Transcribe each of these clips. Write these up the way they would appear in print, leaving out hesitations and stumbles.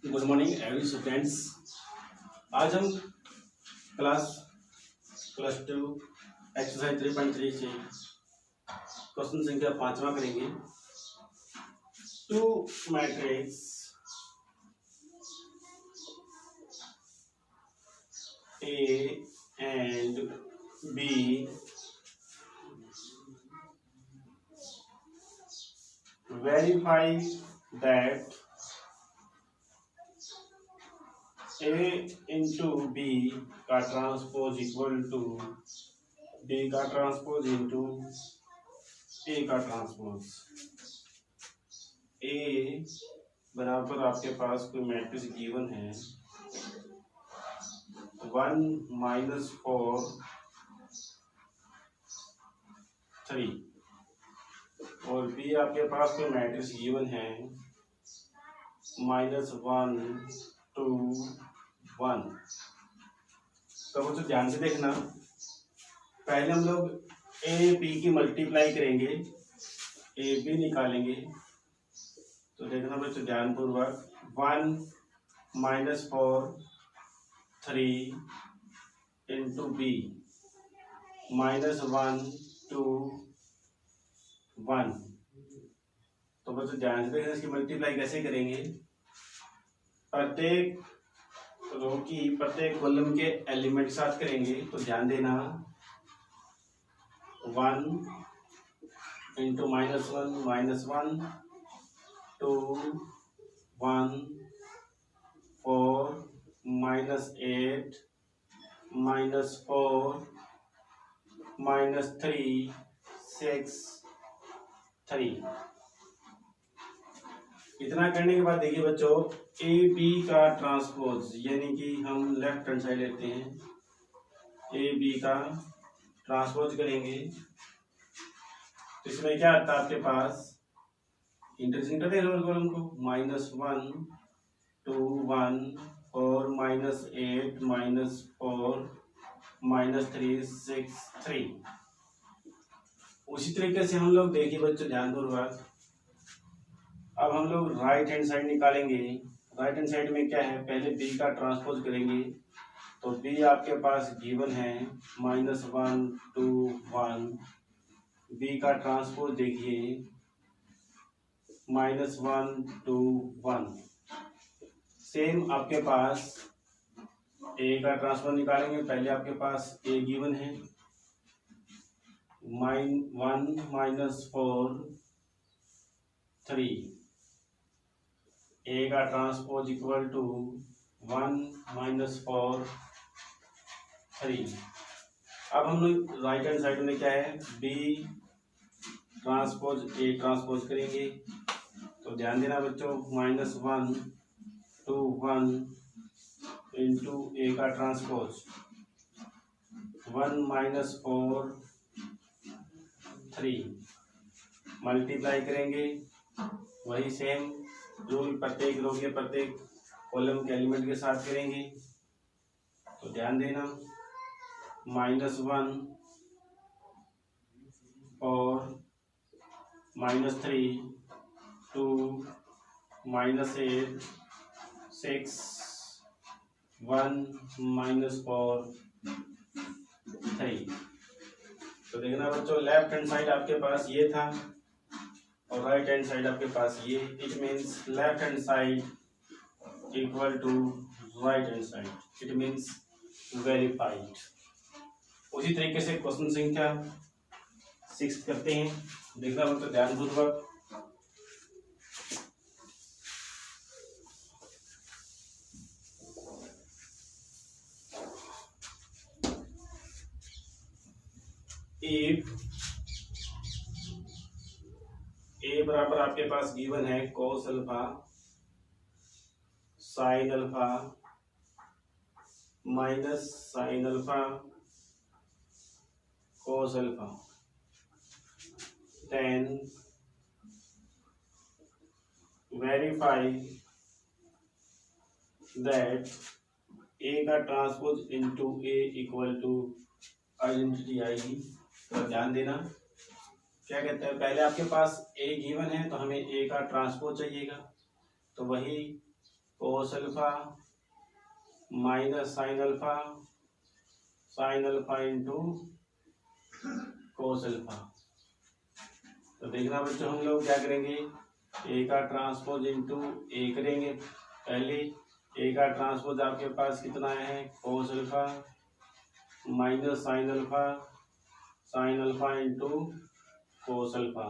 Good morning every students. आज हम class 2 exercise 3.3 से क्वेश्चन संख्या 5वां करेंगे। Two matrix A and B verify that A into B का ट्रांसपोज इक्वल टू बी का ट्रांसपोज इंटू ए का ट्रांसपोज। ए बराबर आपके पास कोई मैट्रिक्स गिवन है 1 -4 3 और बी आपके पास कोई मैट्रिक्स गिवन है -1 2 1। तो बच्चों ध्यान से देखना, पहले हम लोग ए बी की मल्टीप्लाई करेंगे, ए बी निकालेंगे। तो देखना बच्चों ध्यानपूर्वक 1 -4 3 इंटू बी -1 2 1। तो बच्चों ध्यान से देखना इसकी मल्टीप्लाई कैसे करेंगे। प्रत्येक रो की प्रत्येक कॉलम के एलिमेंट के साथ करेंगे। तो ध्यान देना 1 इंटू -1 -1 2 1 4 -8 -4 -3 6 3। इतना करने के बाद देखिए बच्चों ए बी का ट्रांसपोज यानी कि हम लेफ्ट हैंड साइड लेते हैं, ए बी का ट्रांसपोज करेंगे। तो इसमें क्या आता है आपके पास, इंटरचेंज करते हैं कॉलम को -1 2 1 4 -8 -4 -3 6 3। उसी तरीके से हम लोग देखिए बच्चों ध्यानपूर्वक, अब हम लोग राइट हैंड साइड निकालेंगे। राइट हैंड साइड में क्या है, पहले बी का ट्रांसपोज करेंगे। तो बी आपके पास गिवन है -1 2 1। बी का ट्रांसपोज देखिए -1 2 1। सेम आपके पास ए का ट्रांसपोज निकालेंगे। पहले आपके पास ए गिवन है 1 -4 3। ए का ट्रांसपोज इक्वल टू 1 -4 3। अब हम लोग राइट हैंड साइड में क्या है, बी ट्रांसपोज ए ट्रांसपोज करेंगे। तो ध्यान देना बच्चों -1 2 1 इंटू ए का ट्रांसपोज 1 -4 3 मल्टीप्लाई करेंगे। वही सेम रूल प्रत्येक रो के प्रत्येक कॉलम के एलिमेंट के साथ करेंगे। तो ध्यान देना -1 और -3 2 -8 6 1 -4 3। तो देखना बच्चों लेफ्ट हैंड साइड आपके पास ये था और राइट हैंड साइड आपके पास ये। It means left hand side equal to right hand side, it means verified. उसी तरीके से क्वेश्चन संख्या 6 करते हैं। देखना मतलब ध्यानपूर्वक, इफ ए बराबर आपके पास गिवन है cos alpha sin alpha minus sin alpha cos alpha, then verify that A का transpose into A equal to identity आएगी। तो ध्यान देना क्या कहते हैं, पहले आपके पास ए गिवन है तो हमें ए का ट्रांसपोज चाहिएगा। तो वही cos कोस alpha minus sine alpha into cos alpha. तो देखना बच्चों हम लोग क्या करेंगे, ए का ट्रांसपोज इंटू ए करेंगे। पहले ए का ट्रांसपोज आपके पास कितना है, cos alpha minus sine alpha into cos alpha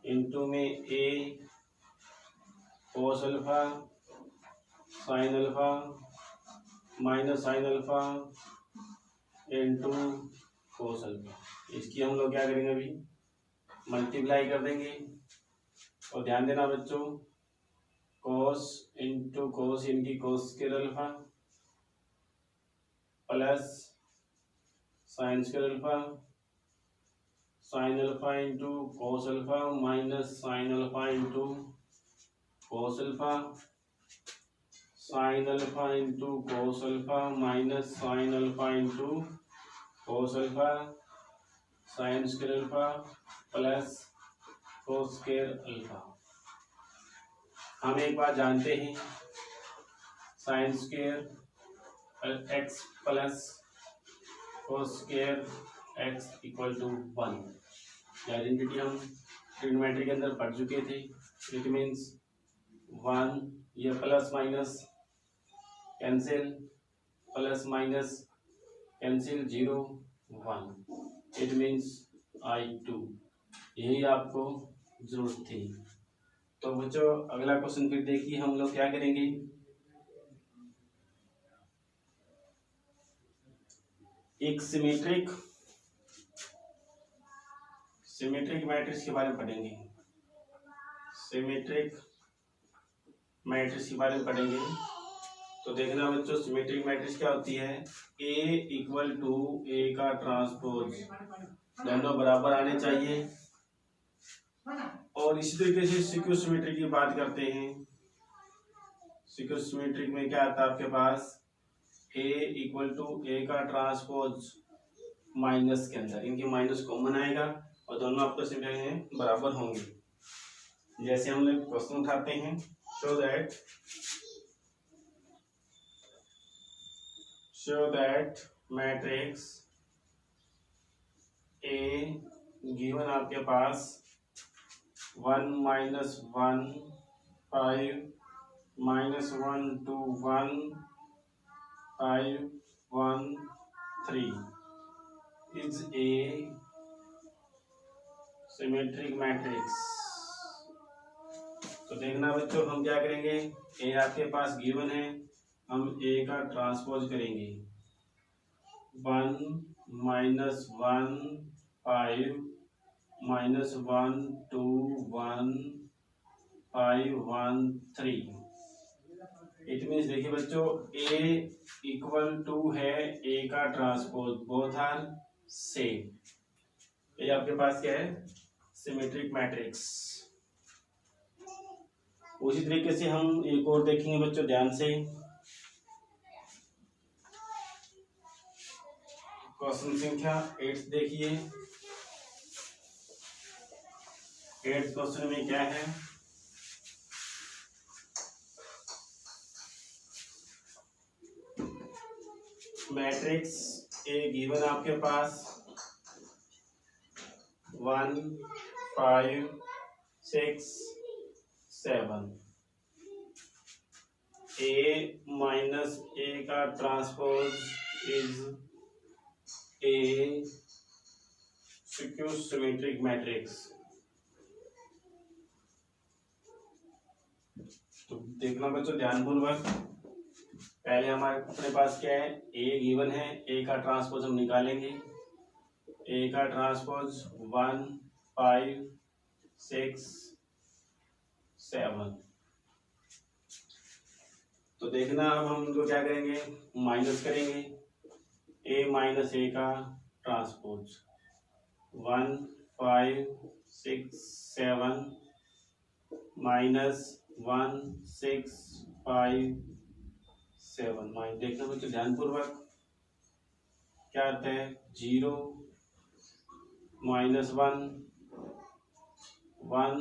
into में a cos alpha sine alpha minus sine alpha into cos alpha. इसकी हम लोग क्या करेंगे, अभी मल्टीप्लाई कर देंगे। और ध्यान देना बच्चों, कोस इंटू कोस इनकी cos square alpha plus sine square alpha sine alpha into cos alpha minus sine alpha into cos alpha sine alpha into cos alpha minus sine alpha into cos alpha sine square alpha plus cos square alpha. हम एक बात जानते हैं, sine square x plus cos square x equal to 1। Identity हम trigonometry के अंदर पढ़ चुके थे। इट मीन्स 1, ये plus minus cancel, plus minus cancel, 0 1। It means I2। यही आपको जरूरत थी। तो बच्चों अगला क्वेश्चन फिर देखिए, हम लोग क्या करेंगे, एक सिमेट्रिक मैट्रिक्स के बारे में पढ़ेंगे। सिमेट्रिक मैट्रिक्स के बारे में पढ़ेंगे। तो देखना बच्चों, सिमेट्रिक मैट्रिक्स क्या होती है, A इक्वल टू ए का ट्रांसपोज, दोनों बराबर आने चाहिए। और इसी तरीके से सिक्योर सिमेट्रिक की बात करते हैं। सिक्योर सिमेट्रिक में क्या आता है आपके पास, A इक्वल टू ए का ट्रांसपोज माइनस के अंदर, इनकी माइनस कॉमन आएगा और दोनों आपस में बराबर होंगे। जैसे हम लोग क्वेश्चन उठाते हैं, show that matrix A given आपके पास 1 -1 5 -1 2 1 5 1 3 is a सिमेट्रिक मैट्रिक्स। तो देखना बच्चों, हम क्या करेंगे, ए आपके पास गिवन है, हम ए का ट्रांसपोज करेंगे। 1 -1 5 -1 2 1 5 1 3। इट मीन्स देखिए बच्चों, ए इक्वल टू है ए का ट्रांसपोज, बोथ आर सेम। ये आपके पास क्या है, सिमेट्रिक मैट्रिक्स। उसी तरीके से हम एक और देखेंगे बच्चों, ध्यान से। क्वेश्चन संख्या 8 देखिए। 8 क्वेश्चन में क्या है, मैट्रिक्स ए गिवन आपके पास 1 5 6 7। ए माइनस ए का transpose is a secure symmetric matrix. तो देखना बच्चों ध्यानपूर्वक, पहले हमारे अपने पास क्या है, ए गिवन है, ए का ट्रांसपोज हम निकालेंगे। ए का ट्रांसपोज 1 5 6 7। तो देखना अब हम इनको क्या करेंगे, माइनस करेंगे। ए माइनस ए का ट्रांसपोज 1 5 6 7 माइनस 1 6 5 7। देखना बच्चों ध्यानपूर्वक, क्या आता है, 0 -1 1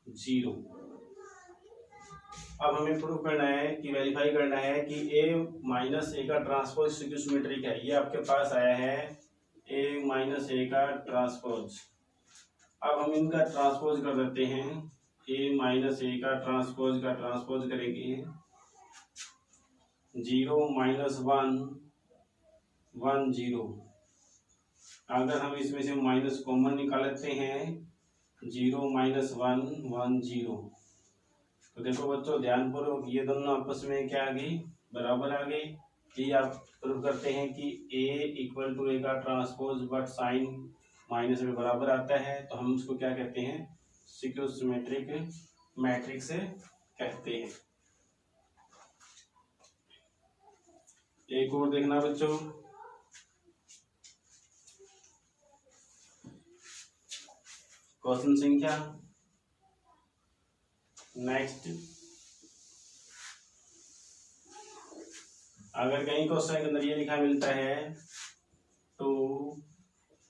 0। अब हमें प्रूव करना है कि वेरीफाई करना है कि a माइनस ए का ट्रांसपोज सिमेट्रिक है। ये आपके पास आया है a माइनस ए का ट्रांसपोज। अब हम इनका ट्रांसपोज कर देते हैं। a माइनस ए का ट्रांसपोज करेंगे 0 माइनस 1 1 0। अगर हम इसमें से माइनस कॉमन निकाल लेते हैं 0 माइनस 1 1 0। तो देखो बच्चों ध्यानपूर्वक ये दोनों आपस में क्या आ गई, बराबर आ गई। ये आप प्रूव करते हैं कि a इक्वल टू ए का ट्रांसपोज बट साइन माइनस में बराबर आता है, तो हम उसको क्या कहते हैं, सिक्योर सिमेट्रिक मैट्रिक्स कहते हैं। एक और देखना बच्चों, क्वेश्चन संख्या नेक्स्ट। अगर कहीं क्वेश्चन के अंदर ये लिखा मिलता है to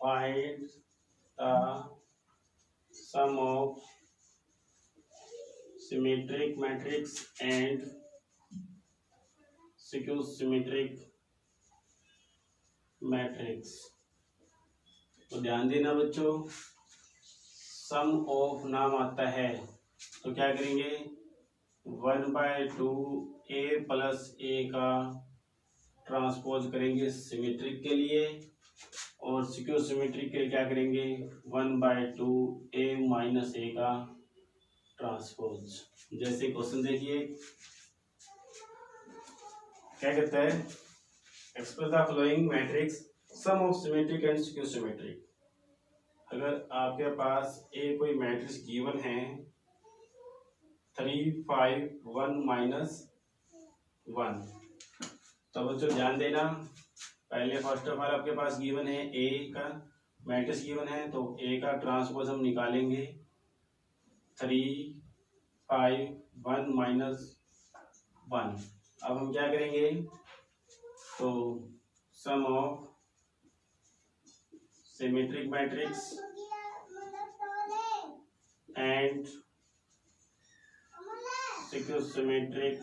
find the sum of symmetric matrix and skew symmetric matrix, तो ध्यान देना बच्चों, सम ऑफ नाम आता है तो क्या करेंगे 1/2 a प्लस ए का ट्रांसपोज करेंगे सिमेट्रिक के लिए, और सिक्योर सिमेट्रिक के लिए क्या करेंगे 1/2 a माइनस ए का ट्रांसपोज। जैसे क्वेश्चन देखिए क्या कहता है, express the following matrix sum of symmetric and skew symmetric. अगर आपके पास ए कोई मैट्रिक्स गिवन है 3 5 1 माइनस 1, तो बच्चों ध्यान देना, पहले फर्स्ट ऑफ ऑल आपके पास गिवन है ए का मैट्रिक्स गिवन है, तो ए का ट्रांसपोज हम निकालेंगे 3 5 1 माइनस 1। अब हम क्या करेंगे, तो some of symmetric matrix and skew symmetric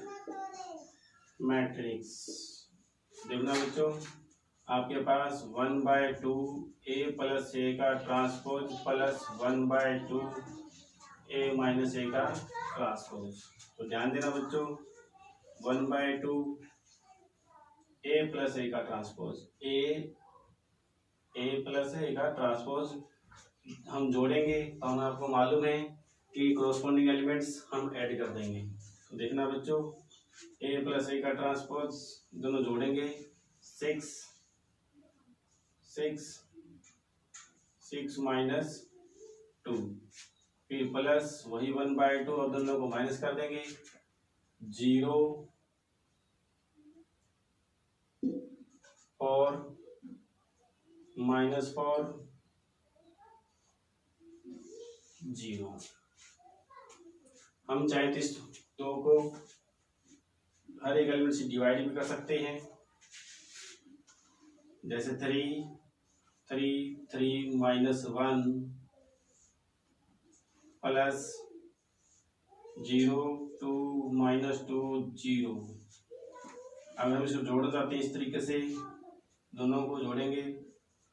matrix. देखना बच्चों, आपके पास 1/2 a प्लस ए का transpose plus 1/2 a minus A का ट्रांसपोज। तो ध्यान देना बच्चों, 1/2 a प्लस ए का ट्रांसपोज, a प्लस ए का ट्रांसपोज हम जोड़ेंगे तो हम आपको मालूम है कि कोरोस्पोंडिंग एलिमेंट्स हम ऐड कर देंगे। तो देखना बच्चों, a प्लस ए का ट्रांसपोज दोनों जोड़ेंगे 6 माइनस 2, फिर प्लस वही 1/2 और दोनों को माइनस कर देंगे 0 4 -4 0। हम चाहे तो इस दो को हर एक एलिमेंट से डिवाइड भी कर सकते हैं, जैसे 3 -1 प्लस 0 2 -2 0। अगर हम इसको जोड़ जाते हैं इस तरीके से, दोनों को जोड़ेंगे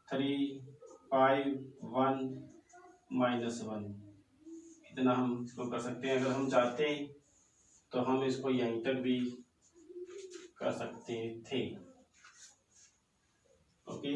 3 5 1 -1, इतना हम इसको कर सकते हैं। अगर हम चाहते हैं तो हम इसको यहीं तक भी कर सकते थे। ओके।